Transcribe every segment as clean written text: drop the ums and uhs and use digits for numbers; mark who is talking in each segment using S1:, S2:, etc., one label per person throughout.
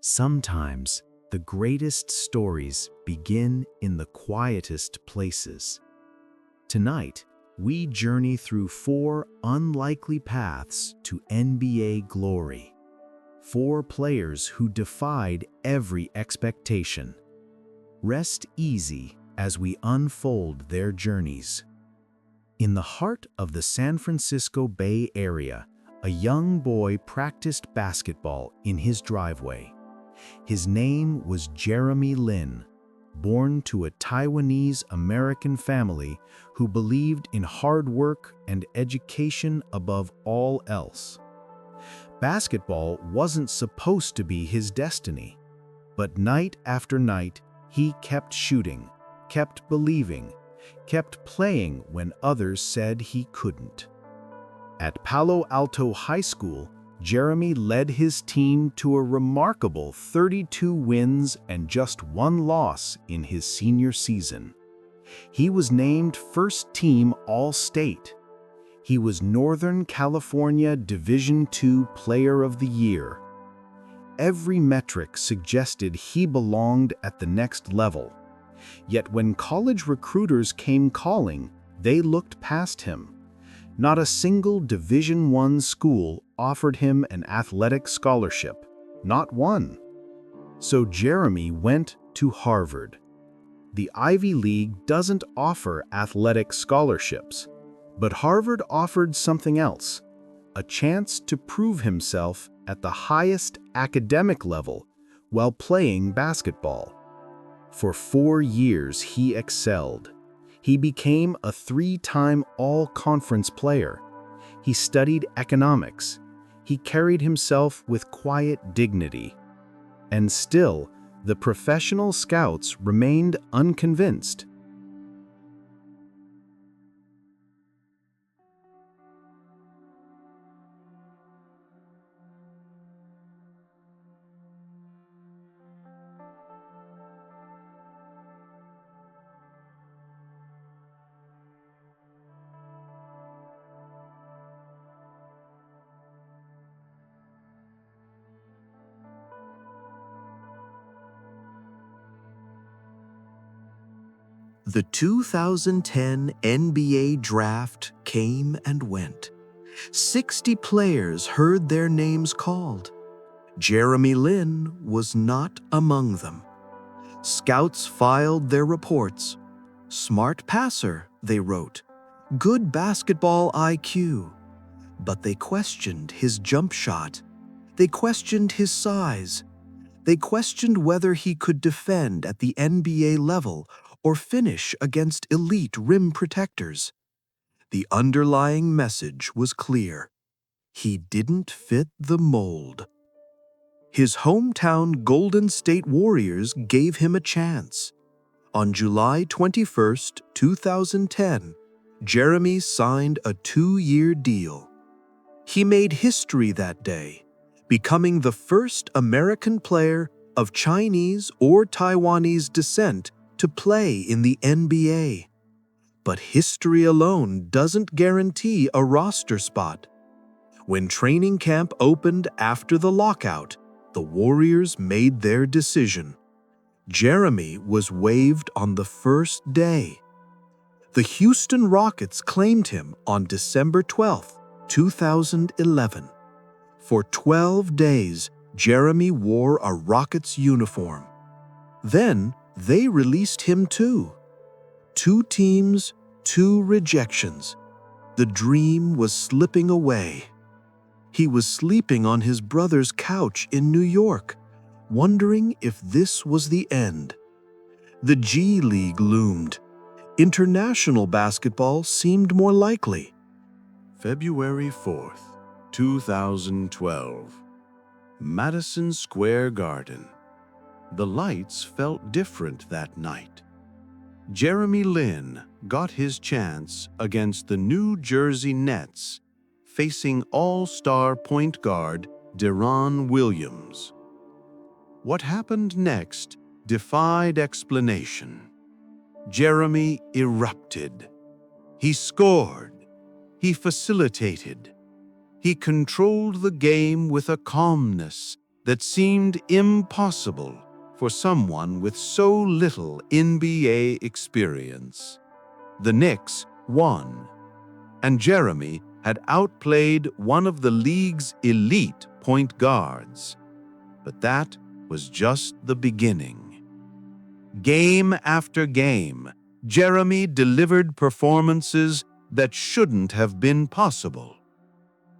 S1: Sometimes the greatest stories begin in the quietest places. Tonight, we journey through 4 unlikely paths to NBA glory. 4 players who defied every expectation. Rest easy as we unfold their journeys. In the heart of the San Francisco Bay Area, a young boy practiced basketball in his driveway. His name was Jeremy Lin, born to a Taiwanese-American family who believed in hard work and education above all else. Basketball wasn't supposed to be his destiny, but night after night, he kept shooting, kept believing, kept playing when others said he couldn't. At Palo Alto High School, Jeremy led his team to a remarkable 32 wins and just 1 loss in his senior season. He was named First Team All-State. He was Northern California Division II Player of the Year. Every metric suggested he belonged at the next level. Yet when college recruiters came calling, they looked past him. Not a single Division I school offered him an athletic scholarship, not one. So Jeremy went to Harvard. The Ivy League doesn't offer athletic scholarships, but Harvard offered something else, a chance to prove himself at the highest academic level while playing basketball. For 4 years he excelled. He became a 3-time all-conference player. He studied economics. He carried himself with quiet dignity. And still, the professional scouts remained unconvinced.
S2: The 2010 NBA draft came and went. 60 players heard their names called. Jeremy Lin was not among them. Scouts filed their reports. Smart passer, they wrote. Good basketball IQ. But they questioned his jump shot. They questioned his size. They questioned whether he could defend at the NBA level or finish against elite rim protectors. The underlying message was clear. He didn't fit the mold. His hometown Golden State Warriors gave him a chance. On July 21, 2010, Jeremy signed a 2-year deal. He made history that day, becoming the first American player of Chinese or Taiwanese descent to play in the NBA. But history alone doesn't guarantee a roster spot. When training camp opened after the lockout, the Warriors made their decision. Jeremy was waived on the first day. The Houston Rockets claimed him on December 12, 2011. For 12 days, Jeremy wore a Rockets uniform. Then, they released him too. 2 teams, 2 rejections. The dream was slipping away. He was sleeping on his brother's couch in New York, wondering if this was the end. The G League loomed. International basketball seemed more likely.
S3: February 4th, 2012. Madison Square Garden. The lights felt different that night. Jeremy Lin got his chance against the New Jersey Nets, facing all-star point guard Deron Williams. What happened next defied explanation. Jeremy erupted. He scored. He facilitated. He controlled the game with a calmness that seemed impossible for someone with so little NBA experience. The Knicks won, and Jeremy had outplayed one of the league's elite point guards. But that was just the beginning. Game after game, Jeremy delivered performances that shouldn't have been possible.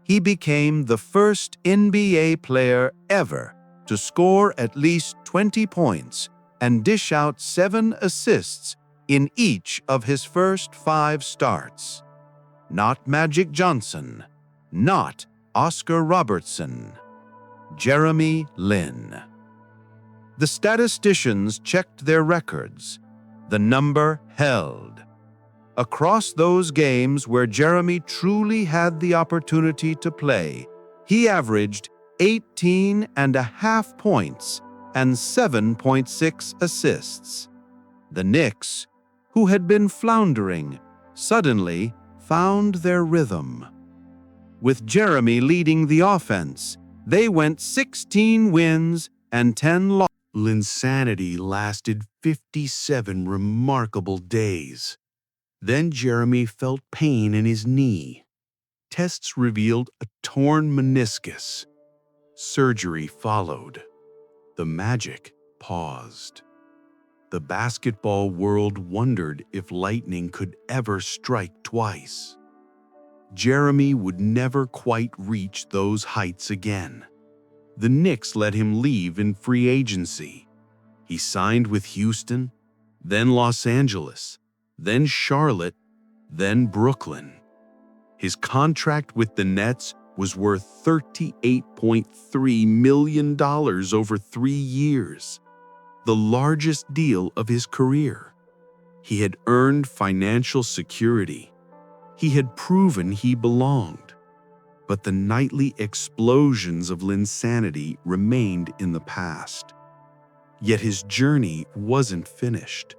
S3: He became the first NBA player ever to score at least 20 points and dish out 7 assists in each of his first 5 starts. Not Magic Johnson, not Oscar Robertson, Jeremy Lin. The statisticians checked their records. The number held. Across those games where Jeremy truly had the opportunity to play, he averaged 18.5 points and 7.6 assists. The Knicks, who had been floundering, suddenly found their rhythm. With Jeremy leading the offense, they went 16 wins and 10 losses.
S2: Linsanity lasted 57 remarkable days. Then Jeremy felt pain in his knee. Tests revealed a torn meniscus. Surgery followed. The magic paused. The basketball world wondered if lightning could ever strike twice. Jeremy would never quite reach those heights again. The Knicks let him leave in free agency. He signed with Houston, then Los Angeles, then Charlotte, then Brooklyn. His contract with the Nets was worth $38.3 million over 3 years, the largest deal of his career. He had earned financial security. He had proven he belonged. But the nightly explosions of Linsanity remained in the past. Yet his journey wasn't finished.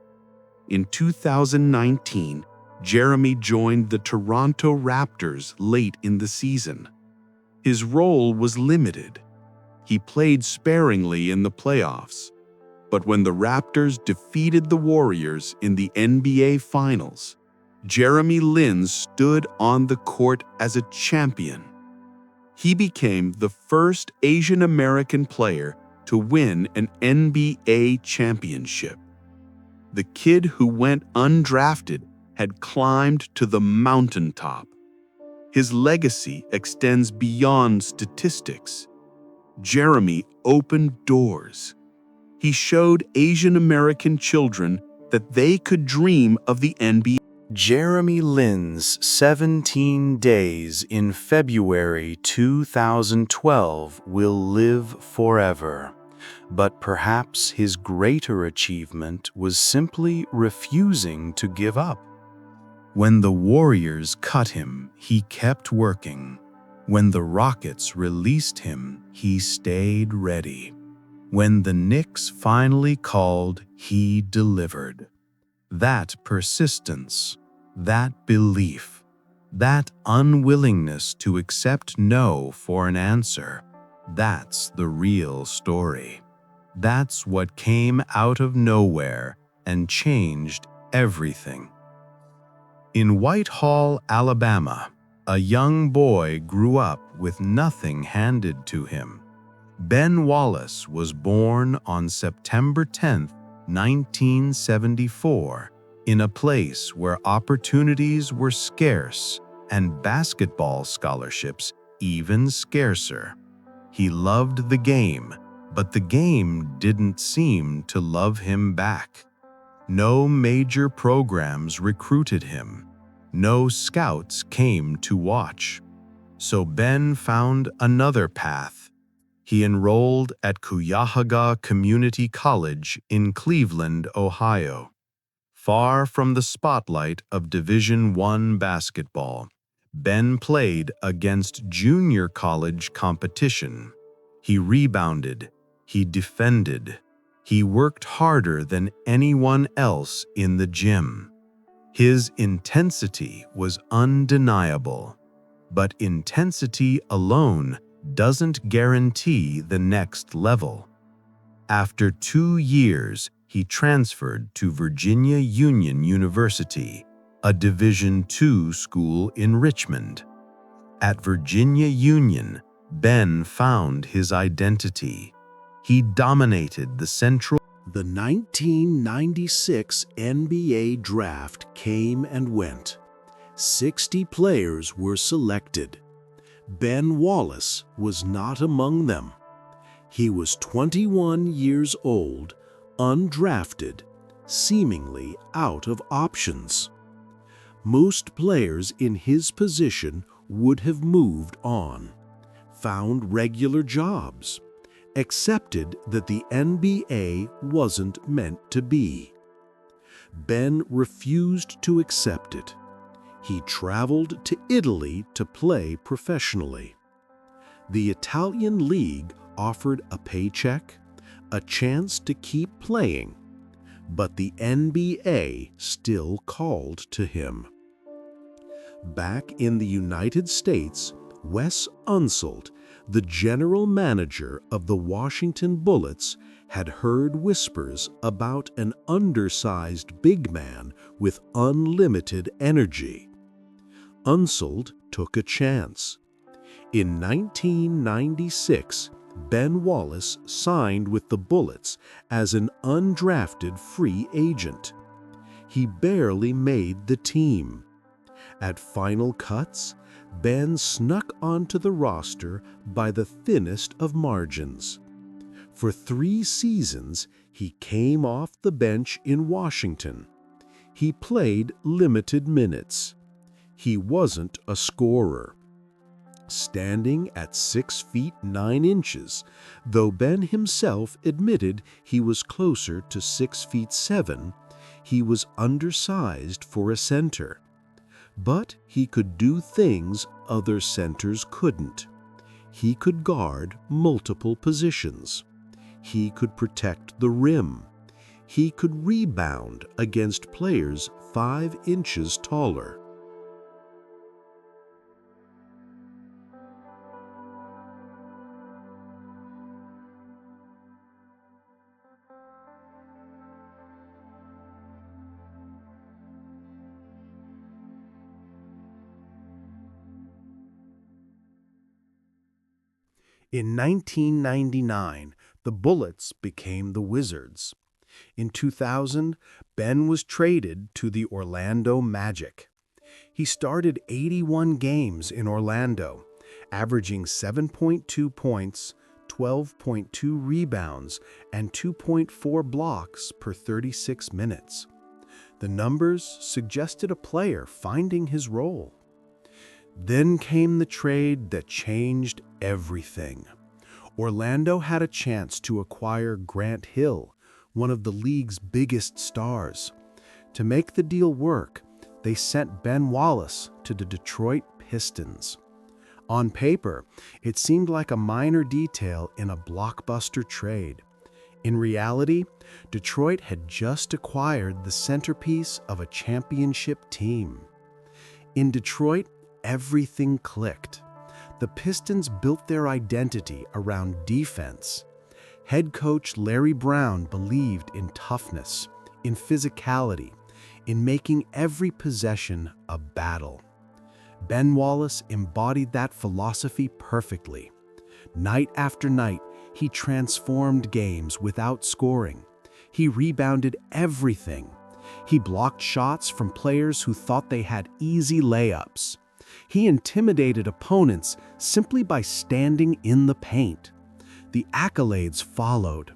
S2: In 2019, Jeremy joined the Toronto Raptors late in the season. His role was limited. He played sparingly in the playoffs. But when the Raptors defeated the Warriors in the NBA Finals, Jeremy Lin stood on the court as a champion. He became the first Asian American player to win an NBA championship. The kid who went undrafted had climbed to the mountaintop. His legacy extends beyond statistics. Jeremy opened doors. He showed Asian American children that they could dream of the NBA.
S1: Jeremy Lin's 17 days in February 2012 will live forever, but perhaps his greater achievement was simply refusing to give up. When the Warriors cut him, he kept working. When the Rockets released him, he stayed ready. When the Knicks finally called, he delivered. That persistence, that belief, that unwillingness to accept no for an answer, that's the real story. That's what came out of nowhere and changed everything. In Whitehall, Alabama, a young boy grew up with nothing handed to him. Ben Wallace was born on September 10, 1974, in a place where opportunities were scarce and basketball scholarships even scarcer. He loved the game, but the game didn't seem to love him back. No major programs recruited him. No scouts came to watch. So Ben found another path. He enrolled at Cuyahoga Community College in Cleveland, Ohio. Far from the spotlight of Division I basketball, Ben played against junior college competition. He rebounded, he defended, he worked harder than anyone else in the gym. His intensity was undeniable, but intensity alone
S3: doesn't guarantee the next level. After 2 years, he transferred to Virginia Union University, a Division II school in Richmond. At Virginia Union, Ben found his identity. He dominated the Central.
S1: The 1996 NBA draft came and went. 60 players were selected. Ben Wallace was not among them. He was 21 years old, undrafted, seemingly out of options. Most players in his position would have moved on, found regular jobs, accepted that the NBA wasn't meant to be. Ben refused to accept it. He traveled to Italy to play professionally. The Italian league offered a paycheck, a chance to keep playing, but the NBA still called to him. Back in the United States, Wes Unseld, the general manager of the Washington Bullets, had heard whispers about an undersized big man with unlimited energy. Unseld took a chance. In 1996, Ben Wallace signed with the Bullets as an undrafted free agent. He barely made the team. At final cuts, Ben snuck onto the roster by the thinnest of margins. For 3 seasons, he came off the bench in Washington. He played limited minutes. He wasn't a scorer. Standing at 6 feet 9 inches, though Ben himself admitted he was closer to 6 feet 7, he was undersized for a center. But he could do things other centers couldn't. He could guard multiple positions. He could protect the rim. He could rebound against players 5 inches taller. In 1999, the Bullets became the Wizards. In 2000, Ben was traded to the Orlando Magic. He started 81 games in Orlando, averaging 7.2 points, 12.2 rebounds, and 2.4 blocks per 36 minutes. The numbers suggested a player finding his role. Then came the trade that changed everything. Orlando had a chance to acquire Grant Hill, one of the league's biggest stars. To make the deal work, they sent Ben Wallace to the Detroit Pistons. On paper, it seemed like a minor detail in a blockbuster trade. In reality, Detroit had just acquired the centerpiece of a championship team. In Detroit, everything clicked. The Pistons built their identity around defense. Head coach Larry Brown believed in toughness, in physicality, in making every possession a battle. Ben Wallace embodied that philosophy perfectly. Night after night, he transformed games without scoring. He rebounded everything. He blocked shots from players who thought they had easy layups. He intimidated opponents simply by standing in the paint. The accolades followed.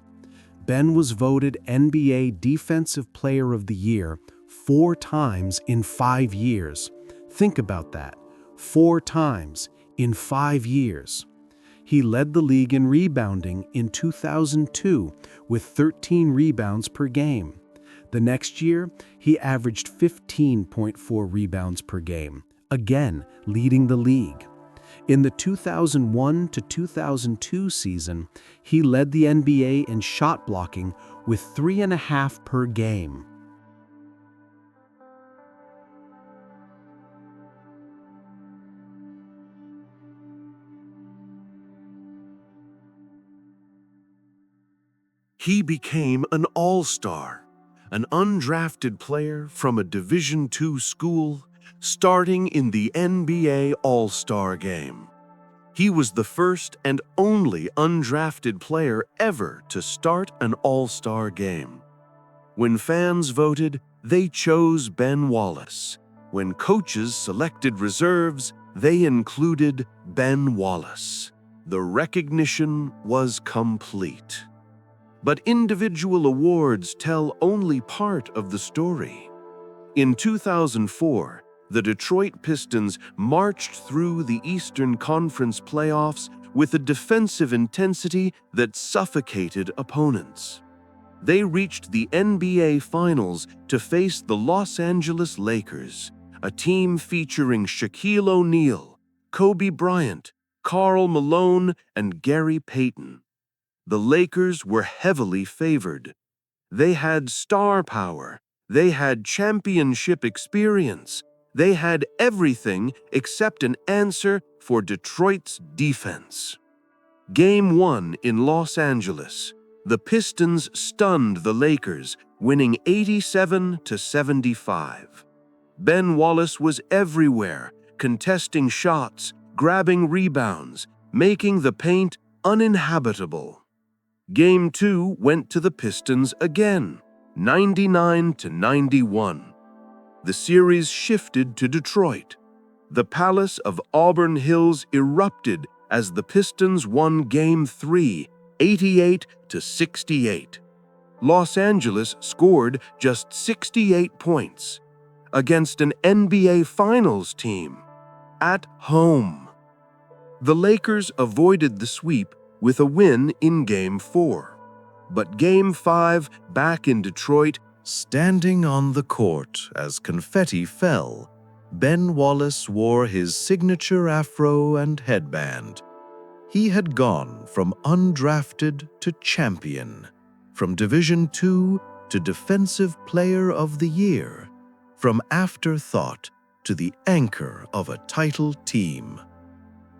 S1: Ben was voted NBA Defensive Player of the Year 4 times in 5 years. Think about that. 4 times in 5 years. He led the league in rebounding in 2002 with 13 rebounds per game. The next year, he averaged 15.4 rebounds per game, again leading the league. In the 2001 to 2002 season, he led the NBA in shot blocking with 3.5 per game.
S3: he became an all-star, an undrafted player from a Division II school, starting in the NBA All-Star Game. He was the first and only undrafted player ever to start an All-Star Game. When fans voted, they chose Ben Wallace. When coaches selected reserves, they included Ben Wallace. The recognition was complete. But individual awards tell only part of the story. In 2004, the Detroit Pistons marched through the Eastern Conference playoffs with a defensive intensity that suffocated opponents. They reached the NBA Finals to face the Los Angeles Lakers, a team featuring Shaquille O'Neal, Kobe Bryant, Karl Malone, and Gary Payton. The Lakers were heavily favored. They had star power. They had championship experience. They had everything except an answer for Detroit's defense. Game 1 in Los Angeles. The Pistons stunned the Lakers, winning 87-75. Ben Wallace was everywhere, contesting shots, grabbing rebounds, making the paint uninhabitable. Game 2 went to the Pistons again, 99-91. The series shifted to Detroit. The Palace of Auburn Hills erupted as the Pistons won Game 3, 88-68. Los Angeles scored just 68 points against an NBA Finals team at home. The Lakers avoided the sweep with a win in Game 4. But Game 5 back in Detroit,
S2: Standing on the court as confetti fell, Ben Wallace wore his signature afro and headband. He had gone from undrafted to champion, from Division II to Defensive Player of the Year, from afterthought to the anchor of a title team.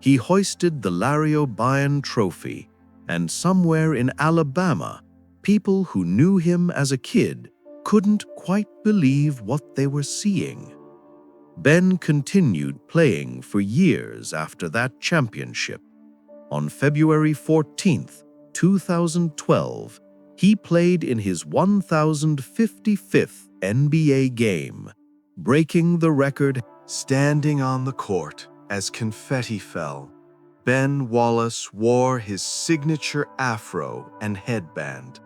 S2: He hoisted the Larry O'Brien Trophy, and somewhere in Alabama, people who knew him as a kid couldn't quite believe what they were seeing. Ben continued playing for years after that championship. On February 14, 2012, he played in his 1055th NBA game, breaking the record.
S3: standing on the court as confetti fell, Ben Wallace wore his signature afro and headband.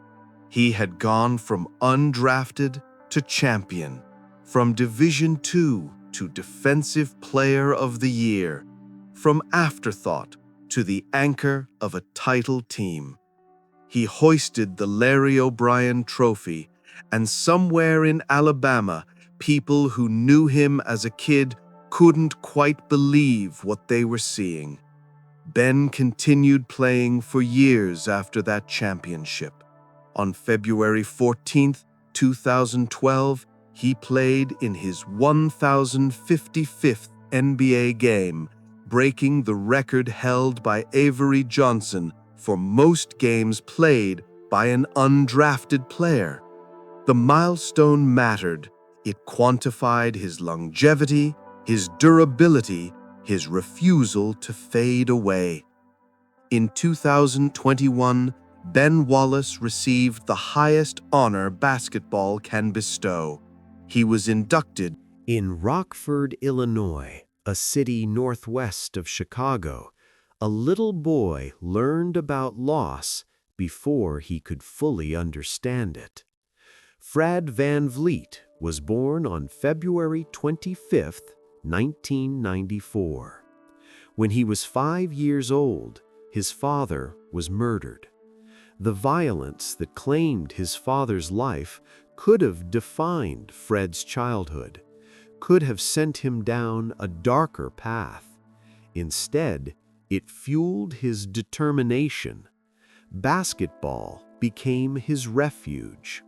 S3: He had gone from undrafted to champion, from Division II to Defensive Player of the Year, from afterthought to the anchor of a title team. He hoisted the Larry O'Brien Trophy, and somewhere in Alabama, people who knew him as a kid couldn't quite believe what they were seeing. Ben continued playing for years after that championship. On February 14, 2012, he played in his 1055th NBA game, breaking the record held by Avery Johnson for most games played by an undrafted player. The milestone mattered. It quantified his longevity, his durability, his refusal to fade away. In 2021, Ben Wallace received the highest honor basketball can bestow. He was inducted
S1: In Rockford, Illinois, a city northwest of Chicago, a little boy learned about loss before he could fully understand it. Fred VanVleet was born on February 25, 1994. When he was 5 years old, his father was murdered. The violence that claimed his father's life could have defined Fred's childhood, could have sent him down a darker path. Instead, it fueled his determination. Basketball became his refuge.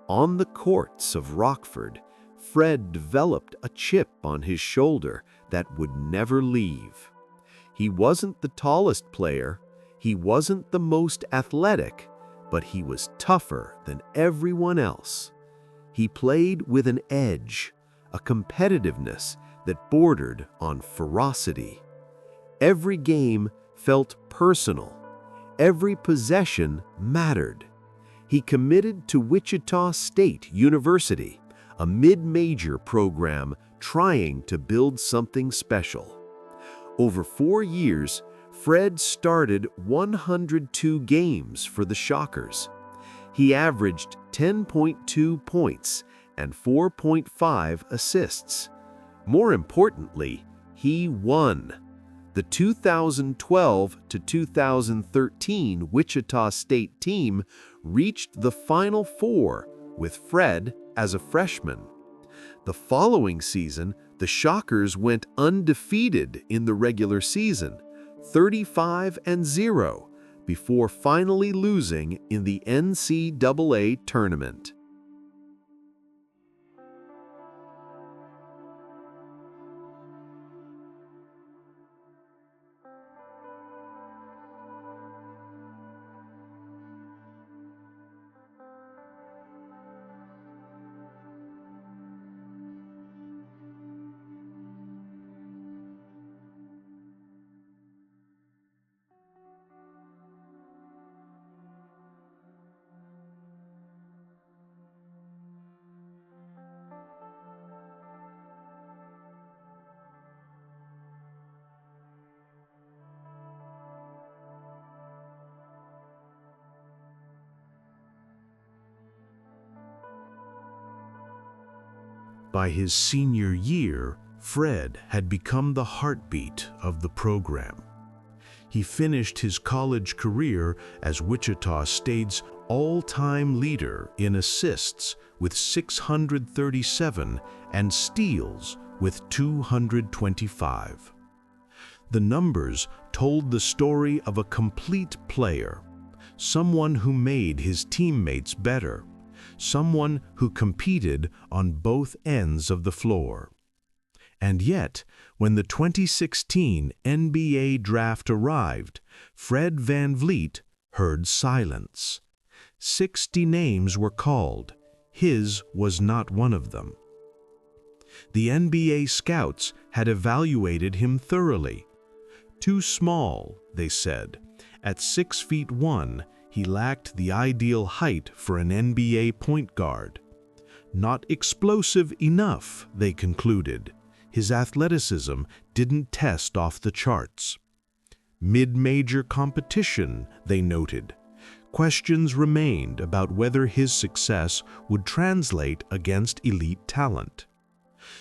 S1: On the courts of Rockford, Fred developed a chip on his shoulder that would never leave. He wasn't the tallest player, he wasn't the most athletic, but he was tougher than everyone else. He played with an edge, a competitiveness that bordered on ferocity. Every game felt personal. Every possession mattered. He committed to Wichita State University, a mid-major program trying to build something special. Over 4 years, Fred started 102 games for the Shockers. He averaged 10.2 points and 4.5 assists. More importantly, he won. The 2012 to 2013 Wichita State team reached the Final Four with Fred as a freshman. The following season, the Shockers went undefeated in the regular season, 35-0, before finally losing in the NCAA tournament. By his senior year, Fred had become the heartbeat of the program. He finished his college career as Wichita State's all-time leader in assists with 637 and steals with 225. The numbers told the story of a complete player, someone who made his teammates better, someone who competed on both ends of the floor. And yet, when the 2016 NBA draft arrived, Fred VanVleet heard silence. 60 names were called. His was not one of them. The NBA scouts had evaluated him thoroughly. Too small, they said. At 6'1", he lacked the ideal height for an NBA point guard. Not explosive enough, they concluded. His athleticism didn't test off the charts. Mid-major competition, they noted. Questions remained about whether his success would translate against elite talent.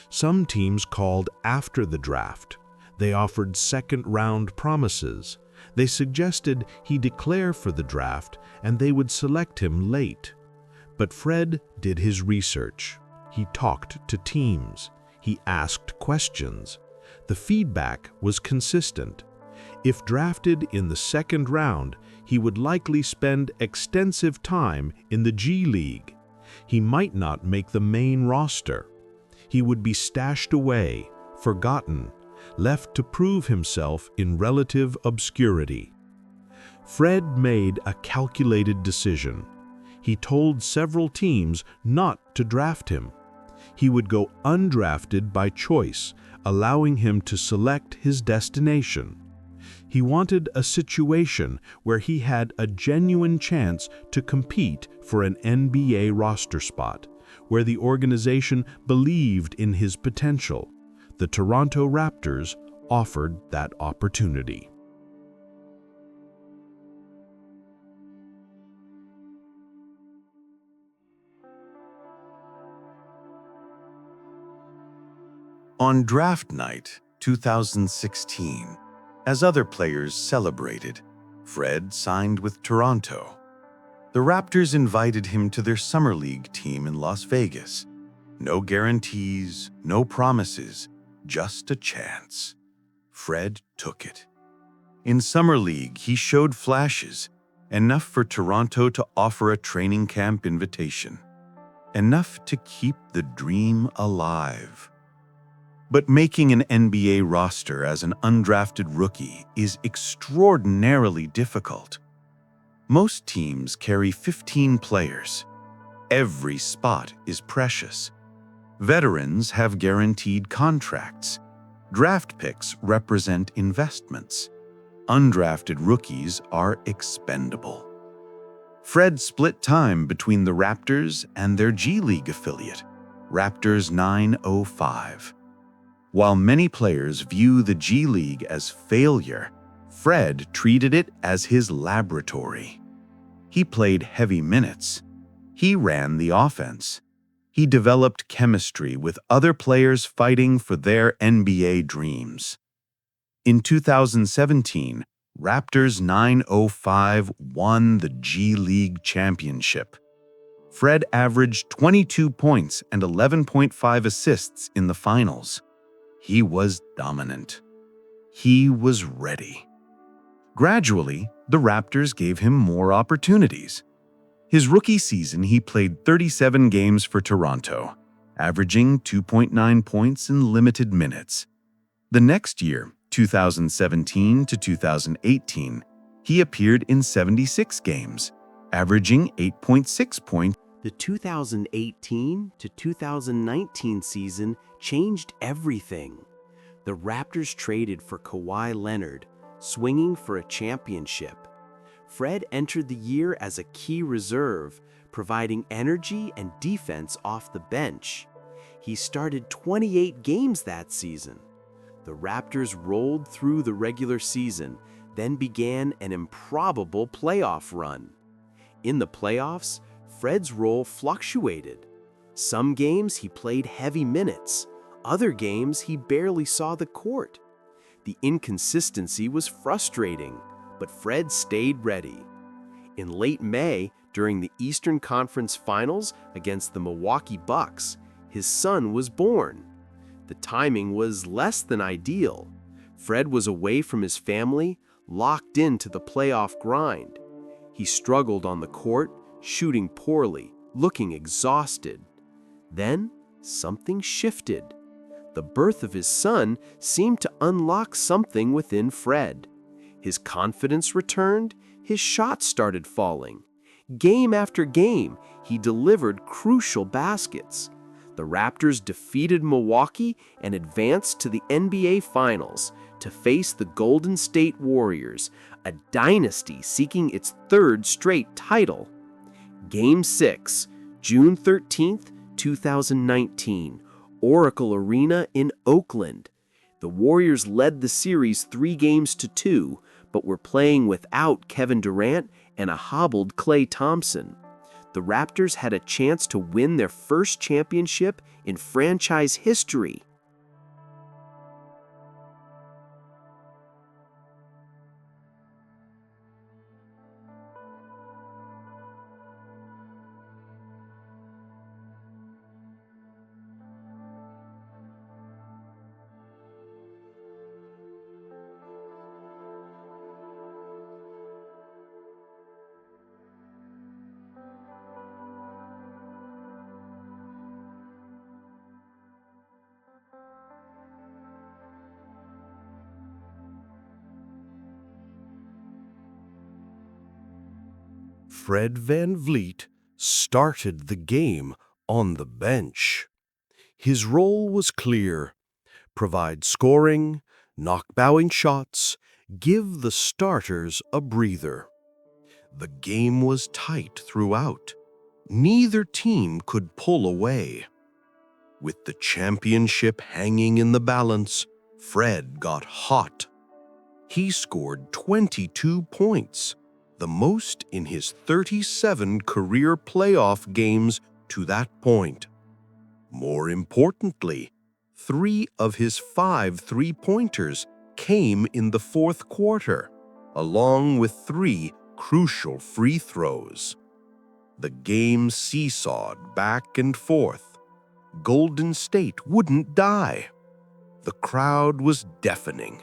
S1: Some teams called after the draft. They offered second-round promises. They suggested he declare for the draft and they would select him late. But Fred did his research. He talked to teams. He asked questions. The feedback was consistent. If drafted in the second round, he would likely spend extensive time in the G League. He might not make the main roster. He would be stashed away, forgotten, left to prove himself in relative obscurity. Fred made a calculated decision. He told several teams not to draft him. He would go undrafted by choice, allowing him to select his destination. He wanted a situation where he had a genuine chance to compete for an NBA roster spot, where the organization believed in his potential. The Toronto Raptors offered that opportunity.
S3: On draft night 2016, as other players celebrated, Fred signed with Toronto. The Raptors invited him to their summer league team in Las Vegas. No guarantees, no promises, just a chance. Fred took it. In summer league, he showed flashes, enough for Toronto to offer a training camp invitation, enough to keep the dream alive. But making an NBA roster as an undrafted rookie is extraordinarily difficult. Most teams carry 15 players. Every spot is precious. Veterans have guaranteed contracts. Draft picks represent investments. Undrafted rookies are expendable. Fred split time between the Raptors and their G League affiliate, Raptors 905. While many players view the G League as failure, Fred treated it as his laboratory. He played heavy minutes. He ran the offense. He developed chemistry with other players fighting for their NBA dreams. In 2017, Raptors 905 won the G League championship. Fred averaged 22 points and 11.5 assists in the finals. He was dominant. He was ready. Gradually, the Raptors gave him more opportunities. His rookie season, he played 37 games for Toronto, averaging 2.9 points in limited minutes. The next year, 2017 to 2018, he appeared in 76 games, averaging 8.6 points.
S1: The 2018 to 2019 season changed everything. The Raptors traded for Kawhi Leonard, swinging for a championship. Fred entered the year as a key reserve, providing energy and defense off the bench. He started 28 games that season. The Raptors rolled through the regular season, then began an improbable playoff run. In the playoffs, Fred's role fluctuated. Some games he played heavy minutes, other games he barely saw the court. The inconsistency was frustrating, but Fred stayed ready. In late May, during the Eastern Conference Finals against the Milwaukee Bucks, his son was born. The timing was less than ideal. Fred was away from his family, locked into the playoff grind. He struggled on the court, shooting poorly, looking exhausted. Then, something shifted. The birth of his son seemed to unlock something within Fred. His confidence returned, his shots started falling. Game after game, he delivered crucial baskets. The Raptors defeated Milwaukee and advanced to the NBA Finals to face the Golden State Warriors, a dynasty seeking its third straight title. Game 6, June 13th, 2019, Oracle Arena in Oakland. The Warriors led the series 3-2, but were playing without Kevin Durant and a hobbled Klay Thompson. The Raptors had a chance to win their first championship in franchise history.
S2: Fred VanVleet started the game on the bench. His role was clear: provide scoring, knock bowing shots, give the starters a breather. The game was tight throughout. Neither team could pull away. With the championship hanging in the balance, Fred got hot. He scored 22 points, the most in his 37 career playoff games to that point. More importantly, 3 of his 5 three-pointers came in the fourth quarter, along with 3 crucial free throws. The game seesawed back and forth. Golden State wouldn't die. The crowd was deafening.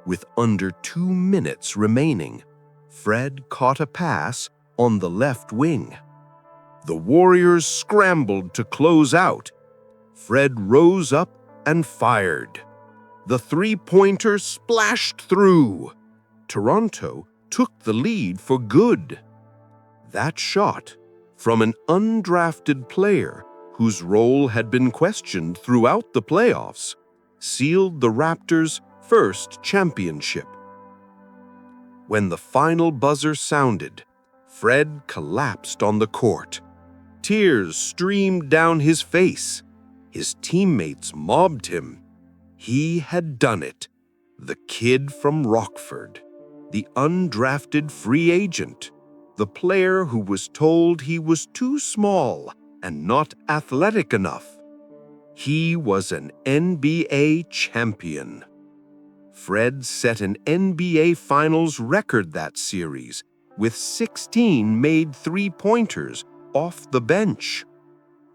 S2: With under 2 minutes remaining, Fred caught a pass on the left wing. The Warriors scrambled to close out. Fred rose up and fired. The three-pointer splashed through. Toronto
S3: took the lead for good. That shot, from an undrafted player whose role had been questioned throughout the playoffs, sealed the Raptors' first championship. When the final buzzer sounded, Fred collapsed on the court. Tears streamed down his face. His teammates mobbed him. He had done it. The kid from Rockford, the undrafted free agent, the player who was told he was too small and not athletic enough. He was an NBA champion. Fred set an NBA Finals record that series with 16 made three-pointers off the bench.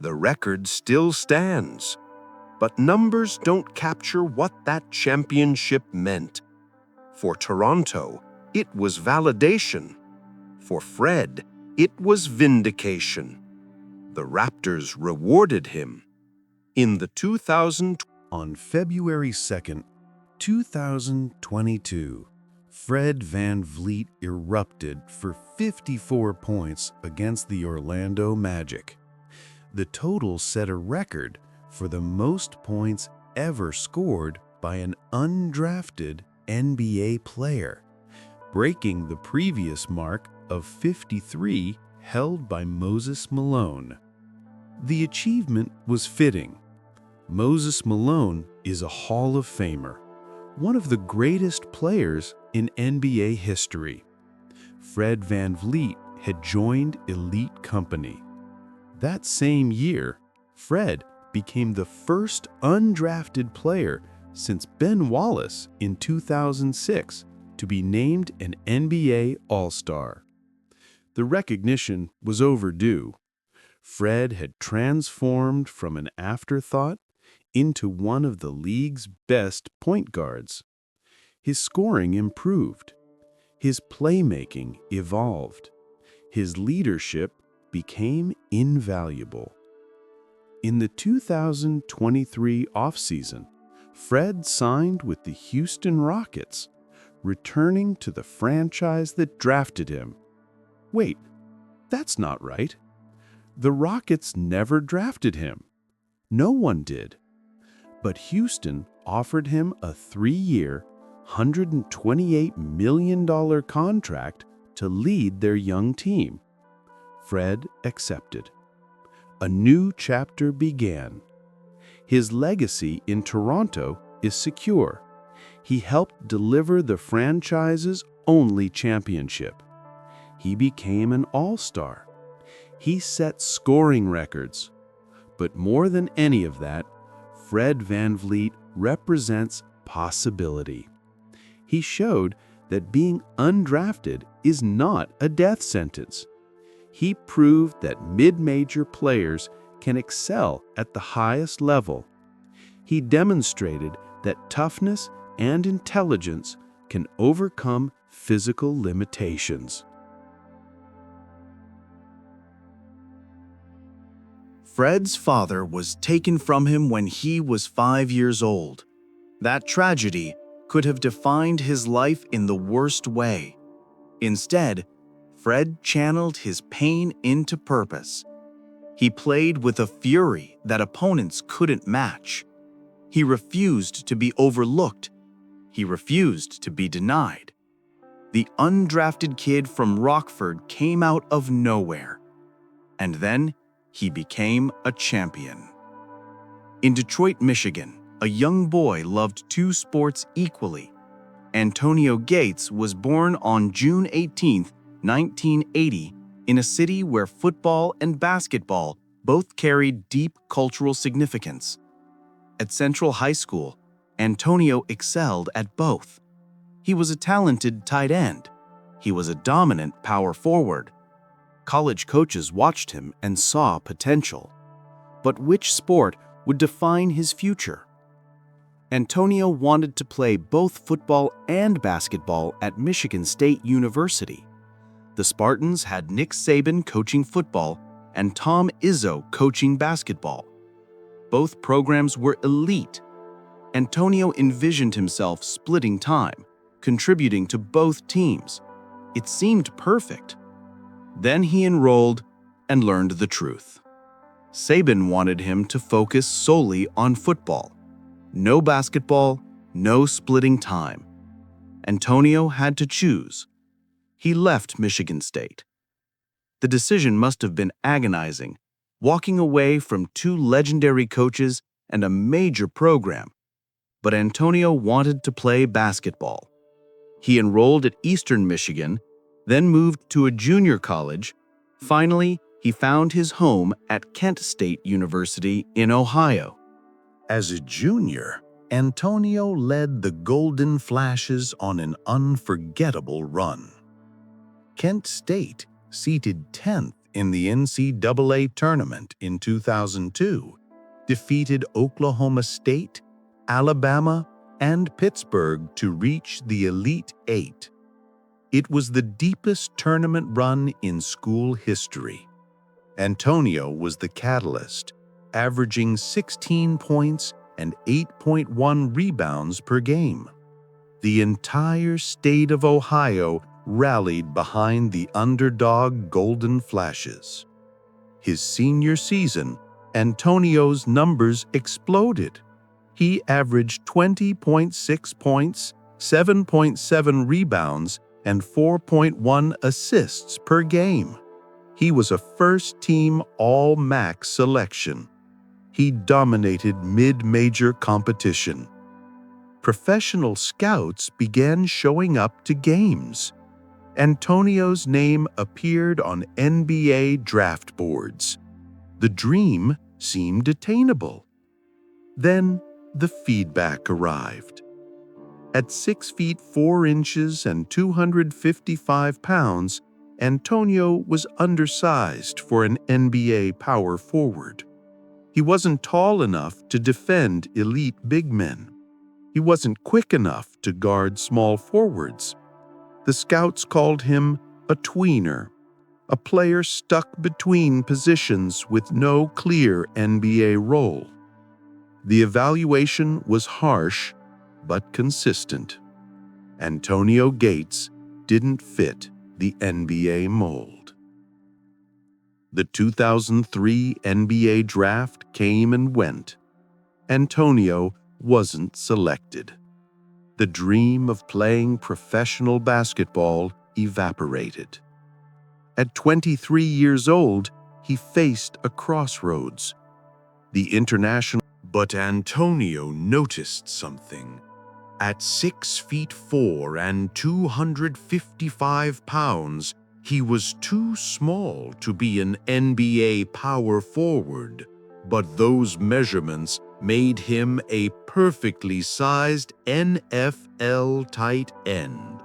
S3: The record still stands, but numbers don't capture what that championship meant. For Toronto, it was validation. For Fred, it was vindication. The Raptors rewarded him. In the 2000
S1: On February 2nd, 2022, Fred VanVleet erupted for 54 points against the Orlando Magic. The total set a record for the most points ever scored by an undrafted NBA player, breaking the previous mark of 53 held by Moses Malone. The achievement was fitting. Moses Malone is a Hall of Famer, one of the greatest players in NBA history. Fred VanVleet had joined elite company. That same year, Fred became the first undrafted player since Ben Wallace in 2006 to be named an NBA All-Star. The recognition was overdue. Fred had transformed from an afterthought into one of the league's best point guards. His scoring improved. His playmaking evolved. His leadership became invaluable. In the 2023 offseason, Fred signed with the Houston Rockets, returning to the franchise that drafted him. Wait, that's not right. The Rockets never drafted him. No one did. But Houston offered him a 3-year, $128 million contract to lead their young team. Fred accepted. A new chapter began. His legacy in Toronto is secure. He helped deliver the franchise's only championship. He became an all-star. He set scoring records. But more than any of that, Fred VanVleet represents possibility. He showed that being undrafted is not a death sentence. He proved that mid-major players can excel at the highest level. He demonstrated that toughness and intelligence can overcome physical limitations.
S2: Fred's father was taken from him when he was 5 years old. That tragedy could have defined his life in the worst way. Instead, Fred channeled his pain into purpose. He played with a fury that opponents couldn't match. He refused to be overlooked. He refused to be denied. The undrafted kid from Rockford came out of nowhere. And then he became a champion. In Detroit, Michigan, a young boy loved two sports equally. Antonio Gates was born on June 18, 1980, in a city where football and basketball both carried deep cultural significance. At Central High School, Antonio excelled at both. He was a talented tight end. He was a dominant power forward. College coaches watched him and saw potential. But which sport would define his future? Antonio wanted to play both football and basketball at Michigan State University. The Spartans had Nick Saban coaching football and Tom Izzo coaching basketball. Both programs were elite. Antonio envisioned himself splitting time, contributing to both teams.
S3: It seemed perfect. Then he enrolled and learned the truth. Saban wanted him to focus solely on football. No basketball, no splitting time. Antonio had to choose. He left Michigan State. The decision must have been agonizing, walking away from two legendary coaches and a major program. But Antonio wanted to play basketball. He enrolled at Eastern Michigan, then moved to a junior college. Finally, he found his home at Kent State University in Ohio.
S1: As a junior, Antonio led the Golden Flashes on an unforgettable run. Kent State, seated 10th in the NCAA tournament in 2002, defeated Oklahoma State, Alabama, and Pittsburgh to reach the Elite Eight. It was the deepest tournament run in school history. Antonio was the catalyst, averaging 16 points and 8.1 rebounds per game. The entire state of Ohio rallied behind the underdog Golden Flashes. His senior season, Antonio's numbers exploded. He averaged 20.6 points, 7.7 rebounds, and 4.1 assists per game. He was a first-team All-MAC selection. He dominated mid-major competition. Professional scouts began showing up to games. Antonio's name appeared on NBA draft boards. The dream seemed attainable. Then the feedback arrived. At 6 feet 4 inches and 255 pounds, Antonio was undersized for an NBA power forward. He wasn't tall enough to defend elite big men. He wasn't quick enough to guard small forwards. The scouts called him a tweener, a player stuck between positions with no clear NBA role. The evaluation was harsh, but consistent. Antonio Gates didn't fit the NBA mold. The 2003 NBA draft came and went. Antonio wasn't selected. The dream of playing professional basketball evaporated. At 23 years old, he faced a crossroads. But Antonio noticed something. At 6 feet 4 and 255 pounds, he was too small to be an NBA power forward, but those measurements made him a perfectly sized NFL tight end.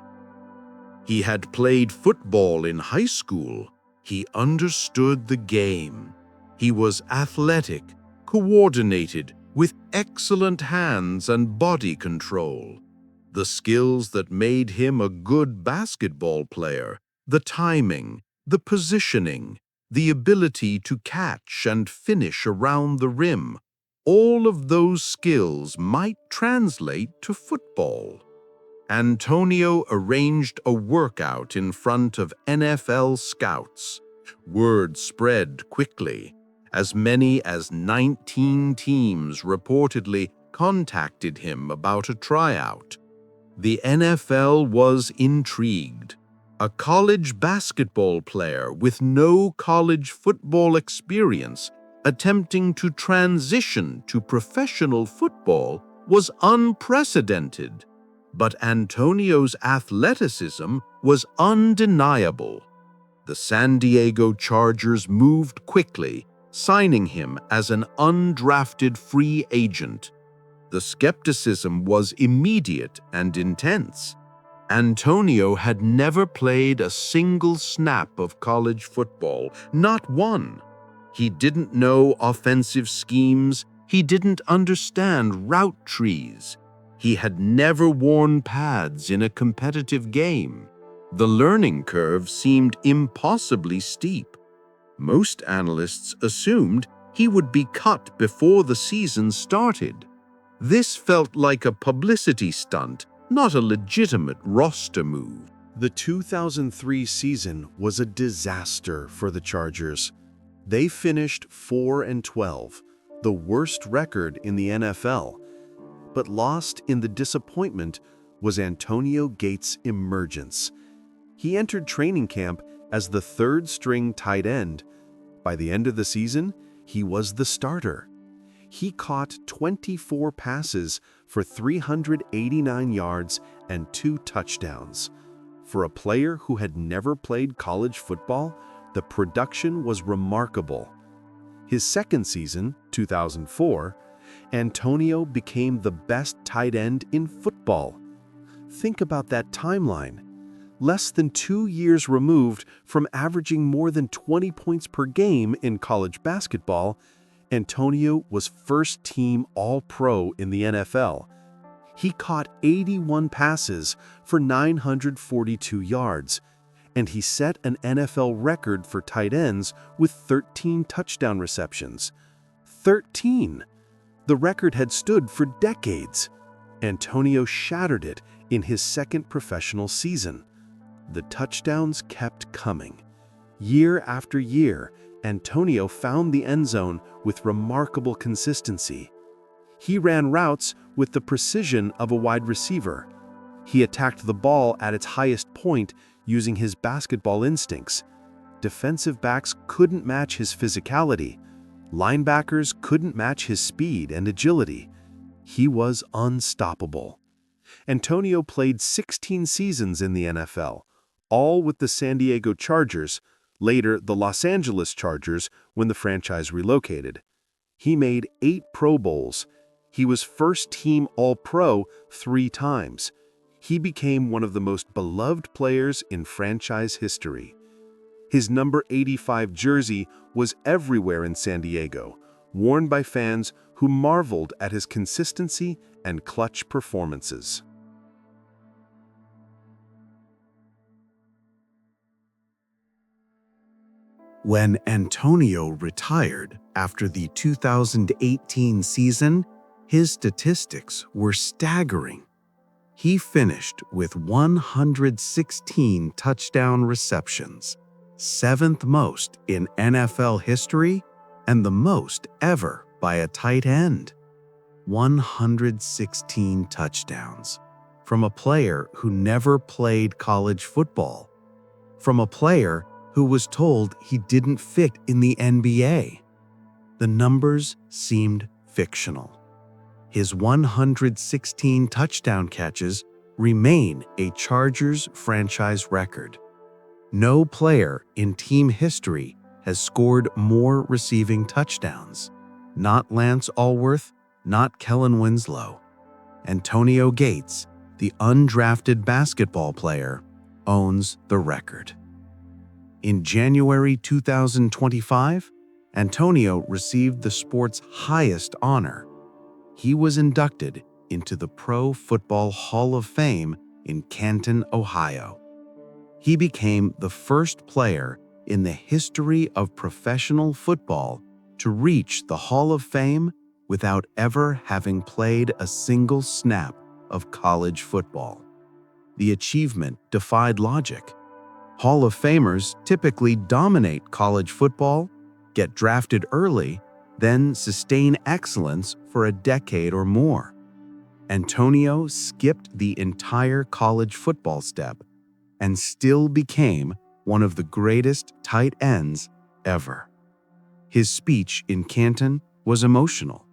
S1: He had played football in high school. He understood the game. He was athletic, coordinated, with excellent hands and body control. The skills that made him a good basketball player, the timing, the positioning, the ability to catch and finish around the rim, all of those skills might translate to football. Antonio arranged a workout in front of NFL scouts. Word spread quickly. As many as 19 teams reportedly contacted him about a tryout. The NFL was intrigued. A college basketball player with no college football experience attempting to transition to professional football was unprecedented. But Antonio's athleticism was undeniable. The San Diego Chargers moved quickly, signing him as an undrafted free agent. The skepticism was immediate and intense. Antonio had never played a single snap of college football, not one. He didn't know offensive schemes. He didn't understand route trees. He had never worn pads in a competitive game. The learning curve seemed impossibly steep. Most analysts assumed he would be cut before the season started. This felt like a publicity stunt, not a legitimate roster move. The 2003 season was a disaster for the Chargers. They finished 4-12, the worst record in the NFL. But lost in the disappointment was Antonio Gates' emergence. He entered training camp as the third-string tight end. By the end of the season, he was the starter. He caught 24 passes for 389 yards and 2 touchdowns. For a player who had never played college football, the production was remarkable. His second season, 2004, Antonio became the best tight end in football. Think about that timeline. Less than 2 years removed from averaging more than 20 points per game in college basketball, Antonio was first-team All-Pro in the NFL. He caught 81 passes for 942 yards, and he set an NFL record for tight ends with 13 touchdown receptions. 13! The record had stood for decades. Antonio shattered it in his second professional season. The touchdowns kept coming. Year after year, Antonio found the end zone with remarkable consistency. He ran routes with the precision of a wide receiver. He attacked the ball at its highest point using his basketball instincts. Defensive backs couldn't match his physicality. Linebackers couldn't match his speed and agility. He was unstoppable. Antonio played 16 seasons in the NFL, all with the San Diego Chargers, later the Los Angeles Chargers when the franchise relocated. He made 8 Pro Bowls. He was first-team All-Pro 3 times. He became one of the most beloved players in franchise history. His number 85 jersey was everywhere in San Diego, worn by fans who marveled at his consistency and clutch performances.
S2: When Antonio retired after the 2018 season, his statistics were staggering. He finished with 116 touchdown receptions, 7th most in NFL history and the most ever by a tight end. 116 touchdowns from a player who never played college football, from a player who was told he didn't fit in the NBA. The numbers seemed fictional. His 116 touchdown catches remain a Chargers franchise record. No player in team history has scored more receiving touchdowns. Not Lance Allworth, not Kellen Winslow. Antonio Gates, the undrafted basketball player, owns the record. In January 2025, Antonio received the sport's highest honor. He was inducted into the Pro Football Hall of Fame in Canton, Ohio. He became the first player in the history of professional football to reach the Hall of Fame without ever having played a single snap of college football. The achievement defied logic. Hall of Famers typically dominate college football, get drafted early, then sustain excellence for a decade or more. Antonio skipped the entire college football step and still became one of the greatest tight ends ever. His speech in Canton was emotional.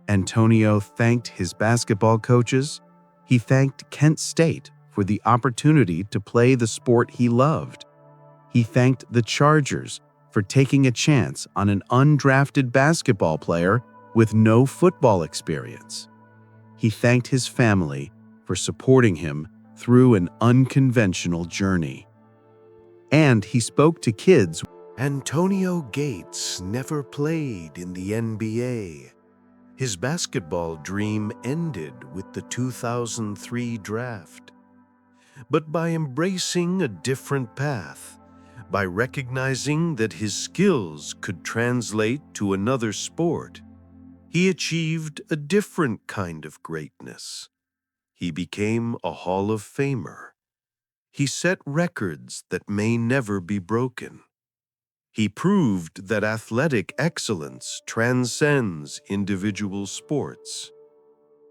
S2: Antonio thanked his basketball coaches. He thanked Kent State for the opportunity to play the sport he loved. He thanked the Chargers for taking a chance on an undrafted basketball player with no football experience. He thanked his family for supporting him through an unconventional journey. And he spoke to kids.
S4: Antonio Gates never played in the NBA. His basketball dream ended with the 2003 draft. But by embracing a different path, by recognizing that his skills could translate to another sport, he achieved a different kind of greatness. He became a Hall of Famer. He set records that may never be broken. He proved that athletic excellence transcends individual sports.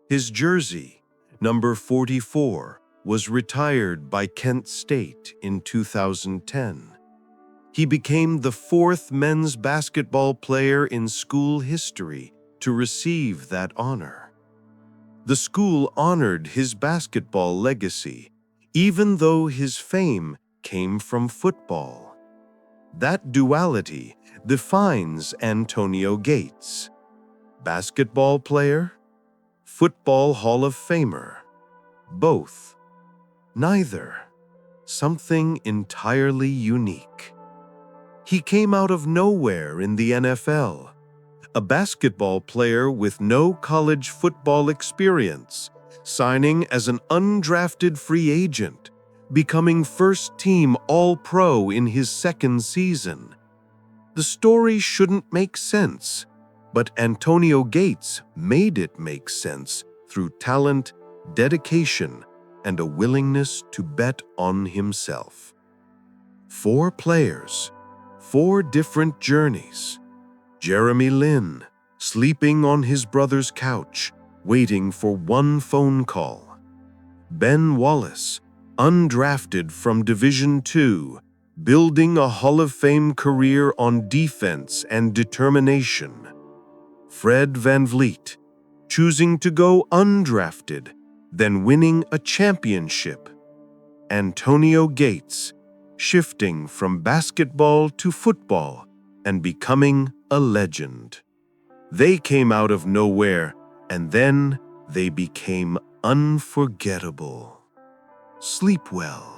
S4: His jersey, number 44, was retired by Kent State in 2010. He became the fourth men's basketball player in school history to receive that honor. The school honored his basketball legacy, even though his fame came from football. That duality defines Antonio Gates. Basketball player, football Hall of Famer. Both. Neither. Something entirely unique. He came out of nowhere in the NFL, a basketball player with no college football experience, signing as an undrafted free agent, becoming first-team All-Pro in his second season. The story shouldn't make sense, but Antonio Gates made it make sense through talent, dedication, and a willingness to bet on himself. 4 players, 4 different journeys. Jeremy Lin, sleeping on his brother's couch, waiting for one phone call. Ben Wallace, undrafted from Division II, building a Hall of Fame career on defense and determination. Fred VanVleet, choosing to go undrafted, then winning a championship. Antonio Gates, shifting from basketball to football and becoming a legend. They came out of nowhere, and then they became unforgettable. Sleep well.